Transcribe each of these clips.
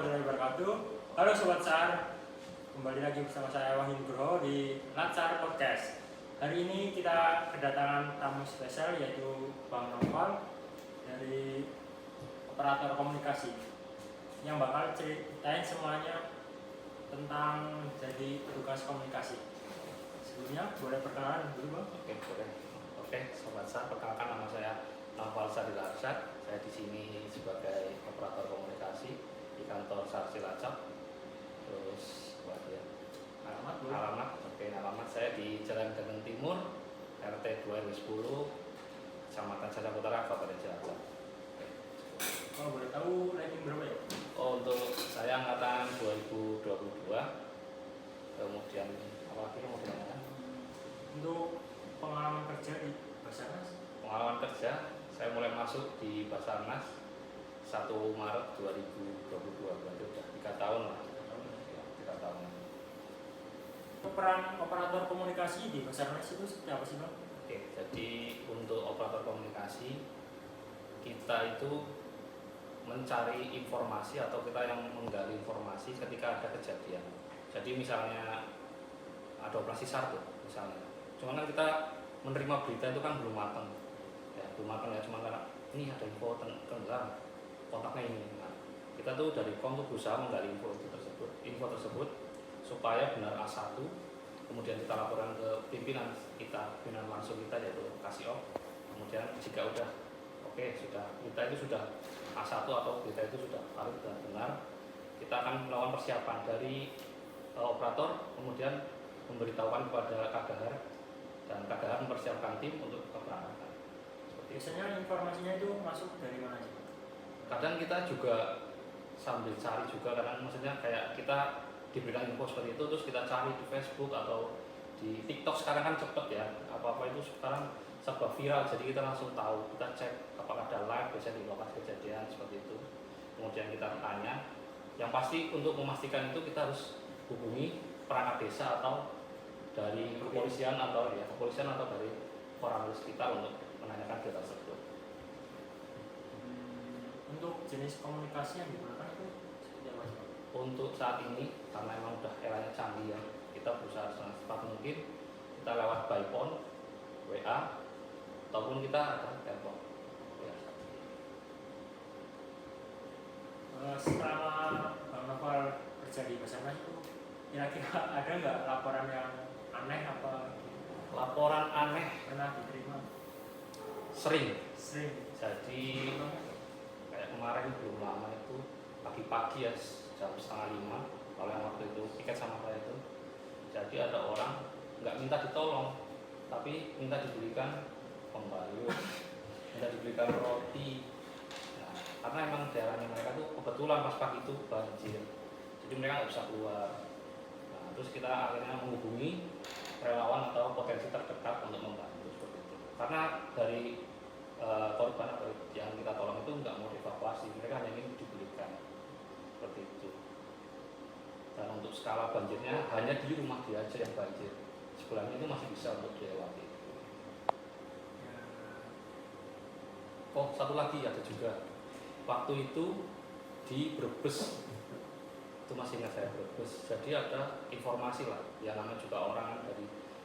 warahmatullahi wabarakatuh. Halo Sobat SAR, kembali lagi bersama saya Wahyu Nugroho di Latsar Podcast. Hari ini kita kedatangan tamu spesial yaitu Bang Noval dari operator komunikasi yang bakal ceritain semuanya tentang jadi petugas komunikasi. Sebelumnya boleh perkenalan dulu Bang? Oke, boleh. Oke, Sobat SAR, perkenalkan nama saya Noval Sadil Arsyad. Saya di sini sebagai operator komunikasi di kantor SAR Cilacap. Terus alamat saya di Jalan Genteng Timur, RT 2 RW 10, Kecamatan Cilacap Utara, Kabupaten Cilacap. Kalau boleh tahu ranking berapa ya? Oh, untuk saya angkatan 2022. Kemudian apa lagi yang mau ditanyakan? Untuk pengalaman kerja di Basarnas? Pengalaman kerja, saya mulai masuk di Basarnas 1 Maret 2022, berarti udah 3 tahun lah. 3 tahun. Peran operator komunikasi di Basarnas itu seperti apa sih Bang? Oke, jadi untuk operator komunikasi kita itu mencari informasi atau kita yang menggali informasi ketika ada kejadian. Jadi misalnya ada operasi SAR tuh misalnya, cuman kan kita menerima berita itu kan belum matang ya, cuma karena ini ada info tenggelam kontaknya ini. Nah, kita tuh dari kom tuh berusaha menggali info tersebut supaya benar A1, kemudian kita laporkan ke pimpinan langsung kita yaitu Kasih Op. Kemudian jika udah oke, sudah berita itu sudah A1 atau berita itu sudah valid dan benar, kita akan melakukan persiapan dari operator, kemudian memberitahukan kepada KDHR dan KDHR mempersiapkan tim untuk keberangkatan. Biasanya informasinya itu masuk dari mana sih? Kadang kita juga sambil cari juga, kadang maksudnya kayak kita diberikan info seperti itu terus kita cari di Facebook atau di TikTok. Sekarang kan cepet ya, apa-apa itu sekarang serba viral, jadi kita langsung tahu, kita cek apakah ada live biasanya di lokasi kejadian seperti itu, kemudian kita tanya. Yang pasti untuk memastikan itu kita harus hubungi perangkat desa atau dari kepolisian atau dari orang di sekitar untuk menanyakan hal tersebut. Untuk jenis komunikasi yang digunakan itu seperti apa sih? Untuk saat ini karena memang udah eranya canggih ya, kita berusaha secepat mungkin kita lewat by phone, WA, ataupun kita ada telepon. Setelah Bang Noval kerja di Basarnas itu kira-kira ada nggak laporan yang aneh apa? Laporan aneh Pernah diterima? sering. Jadi Kayak kemarin belum lama itu pagi-pagi ya, jam 4:30, kalau yang waktu itu tiket sama saya itu, jadi ada orang nggak minta ditolong tapi minta dibelikan pembalut, minta dibelikan roti. Nah, karena emang daerahnya mereka tuh kebetulan pas pagi itu banjir, jadi mereka nggak bisa keluar. Nah, terus kita akhirnya menghubungi relawan atau potensi terdekat untuk membantu seperti itu, karena dari korban atau yang kita tolong itu nggak mau dievakuasi, mereka hanya ingin dibelikan seperti itu. Dan untuk skala banjirnya hanya di rumah dia aja yang banjir, sebelahnya itu masih bisa untuk dilewati. Oh, satu lagi ada juga, waktu itu di Brebes, itu masih ingat saya, Brebes. Jadi ada informasi lah, yang namanya juga orang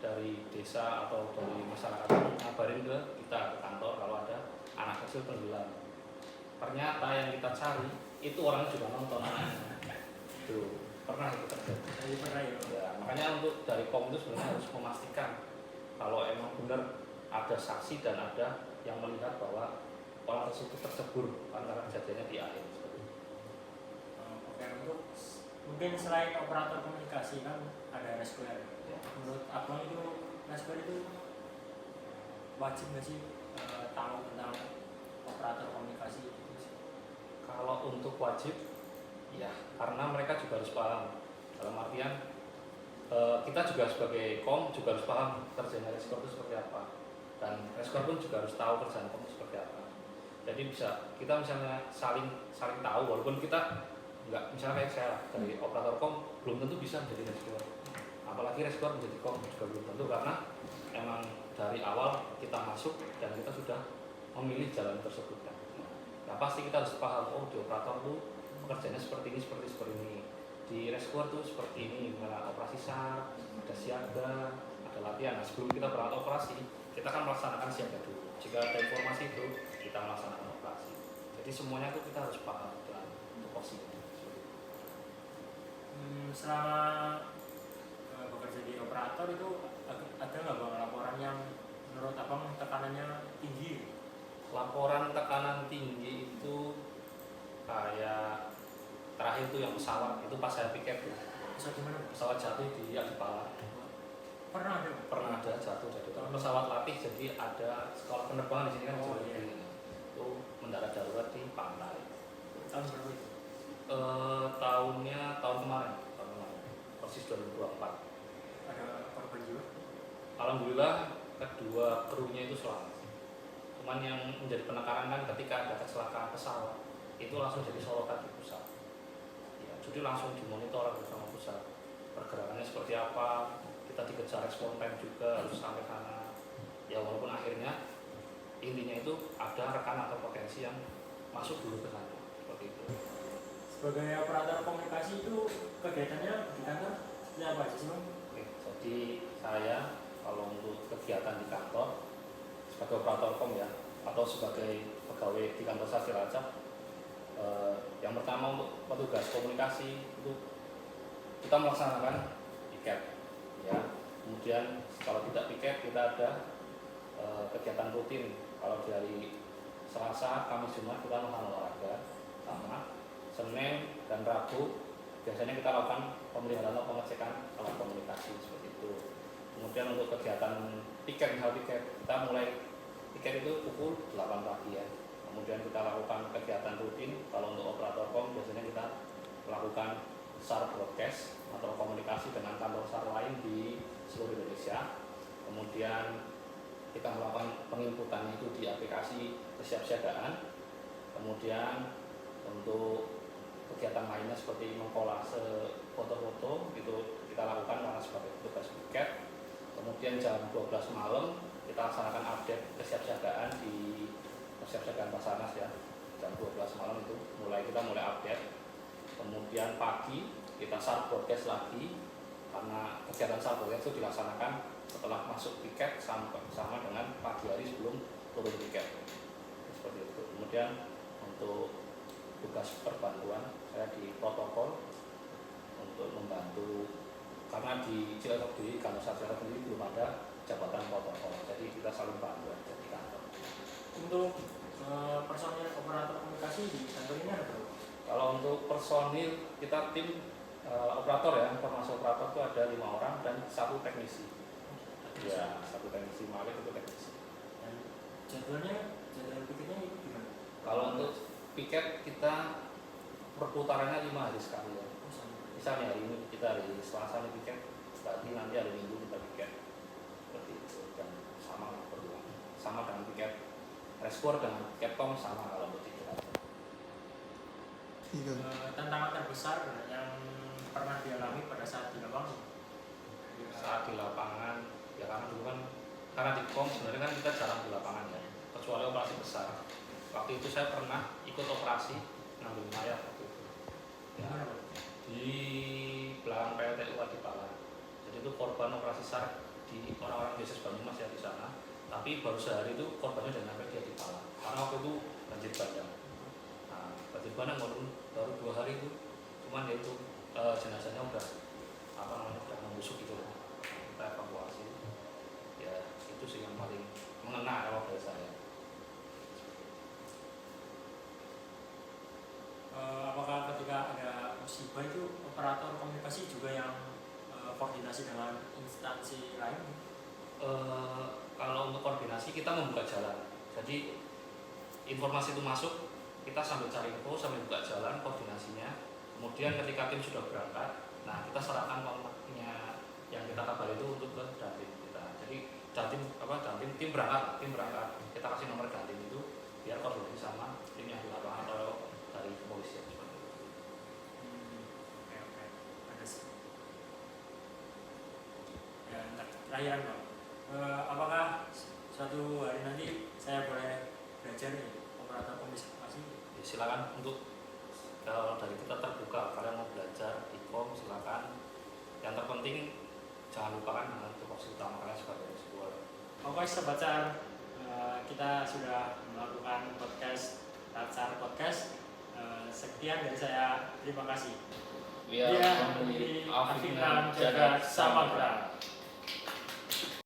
dari desa atau dari masyarakat ngabarin ke kita, ke kantor, kalau ada anak kecil tenggelam. Ternyata yang kita cari itu orangnya juga nonton anaknya. Itu pernah itu terjadi. Ya, makanya untuk dari kom itu sebenarnya harus memastikan kalau emang benar ada saksi dan ada yang melihat bahwa orang tersebut tercebur antara kejadiannya di air. Oke, untuk mungkin selain operator komunikasi kan ada rescuer. Ya. Menurut Abang itu rescuer itu wajib nggak sih tahu tentang operator komunikasi itu? Kalau untuk wajib, ya karena mereka juga harus paham. Dalam artian kita juga sebagai kom juga harus paham kerjanya rescuer itu seperti apa, dan rescuer pun juga harus tahu kerjaan kom itu seperti apa. Jadi kita misalnya saling tahu, walaupun kita nggak, misalnya kayak saya dari operator kom belum tentu bisa menjadi rescuer, apalagi rescuer menjadi kom juga belum tentu, karena emang dari awal kita masuk dan kita sudah memilih jalan tersebut kan. Nah, pasti kita harus paham, oh di operator itu pekerjaannya seperti ini. Di rescue tuh seperti ini, misalnya operasi SAR, ada siaga, ada latihan. Nah, sebelum kita berangkat operasi, kita kan melaksanakan siaga dulu. Jika ada informasi itu, kita melaksanakan operasi. Jadi semuanya itu kita harus paham dengan tupoksinya. Selama bekerja di operator itu ada nggak bang laporan yang menurut abang tekanannya tinggi? Laporan tekanan tinggi itu kayak terakhir itu yang pesawat itu pas saya piket tuh. Bisa gimana bang? Pesawat jatuh di Adipala. Pernah ada? Pernah ada jatuh dari pesawat latih, jadi ada sekolah penerbangan di sini kan. Oh, iya. Itu mendarat darurat di pantai. Tahun berapa itu? Tahun kemarin, persis 2024. Ada korban jiwa? Alhamdulillah kedua krunya itu selamat. Cuman yang menjadi penekanan kan ketika ada kecelakaan pesawat itu langsung jadi sorotan di pusat. Ya, jadi langsung dimonitor bersama pusat pergerakannya seperti apa. Kita dikejar respon time juga harus sampai sana. Ya walaupun akhirnya intinya itu ada rekan atau potensi yang masuk dulu ke sana seperti itu. Sebagai operator komunikasi itu kegiatannya di kantor seperti apa aja sih bang? Oke, jadi saya kalau untuk kegiatan di kantor sebagai operator kom ya atau sebagai pegawai di kantor Sar Cilacap, yang pertama untuk petugas komunikasi itu kita melaksanakan piket ya. Kemudian kalau tidak piket kita ada kegiatan rutin. Kalau dari Selasa, Kamis, Jumat kita melakukan olahraga sama. Senin dan Rabu biasanya kita lakukan pemeliharaan atau pengecekan alat komunikasi seperti itu. Kemudian untuk kegiatan piket, hal piket kita mulai piket itu pukul 8 pagi ya. Kemudian kita lakukan kegiatan rutin. Kalau untuk operator kom biasanya kita melakukan SAR broadcast atau komunikasi dengan kantor SAR lain di seluruh Indonesia. Kemudian kita melakukan penginputannya itu di aplikasi kesiapsiagaan. Kemudian untuk kegiatan lainnya seperti mengkolase foto-foto itu kita lakukan karena sebagai tugas piket. Kemudian jam 12 malam kita laksanakan update kesiapsiagaan di kesiapsiagaan Basarnas ya. Jam 12 malam itu kita mulai update. Kemudian pagi kita SAR broadcast lagi karena kegiatan SAR broadcast itu dilaksanakan setelah masuk piket sama dengan pagi hari sebelum turun piket seperti itu. Kemudian untuk tugas perbantuan saya di protokol untuk membantu karena di Cilacap di kantor Sar Cilacap sendiri belum ada jabatan protokol, jadi kita saling bantu aja di kantor. Untuk personil operator komunikasi di kantor ini ada berapa? Kalau untuk personil kita tim operator ya, informasi operator itu ada 5 orang dan 1 teknisi. Ya, 1 teknisi malik itu teknisi. Dan jadwal pikirnya itu gimana? Kalau untuk piket kita perputarannya 5 hari sekali ya. Misalnya hari ini kita hari Selasa nih piket, berarti nanti hari Minggu kita piket seperti itu dan sama berdua. Sama dengan piket respon dengan piket kom sama kalau untuk di Cilacap. Tantangan terbesar yang pernah dialami pada saat di lapangan? Saat di lapangan ya karena dulu kan karena di kom sebenarnya kan kita jarang di lapangan ya, kecuali operasi besar. Waktu itu saya pernah ikut operasi ngambil mayat waktu itu ya, di belakang PLTU Adipala. Jadi itu korban operasi SAR di orang-orang desa Banyumas ya di sana. Tapi baru sehari itu korbannya sudah sampai di Adipala karena waktu itu banjir bandang. Nah, banjir bandang baru 2 hari itu, cuman ya itu jenazahnya udah udah membusuk gitu loh. Kita evakuasi. Ya itu sih yang paling mengena kalau dari saya. Apakah ketika ada musibah itu operator komunikasi juga yang koordinasi dengan instansi lain? Kalau untuk koordinasi kita membuka jalan. Jadi informasi itu masuk, kita sambil cari info, sambil buka jalan koordinasinya. Kemudian ketika tim sudah berangkat, nah kita serahkan kontaknya yang kita kabari itu untuk ke dantim kita. Jadi tim berangkat, kita kasih nomor dantim itu biar koordinasi sama tim yang di lapangan atau dari kepolisian seperti itu. Oke, ada sih. Ya, terakhiran Bang. Apakah suatu hari nanti saya boleh belajar nih operator komunikasi? Ya, silakan untuk Kalau dari kita terbuka, kalian mau belajar e-com silakan. Yang terpenting jangan lupakan dengan tupoksi utama kalian sebagai reviewer. Oke Sobat Car, kita sudah melakukan podcast Car Podcast. Sekian dari saya, terima kasih. We are Iya, family Afinan Afinan Jagat Jagat Samagra. Samagra.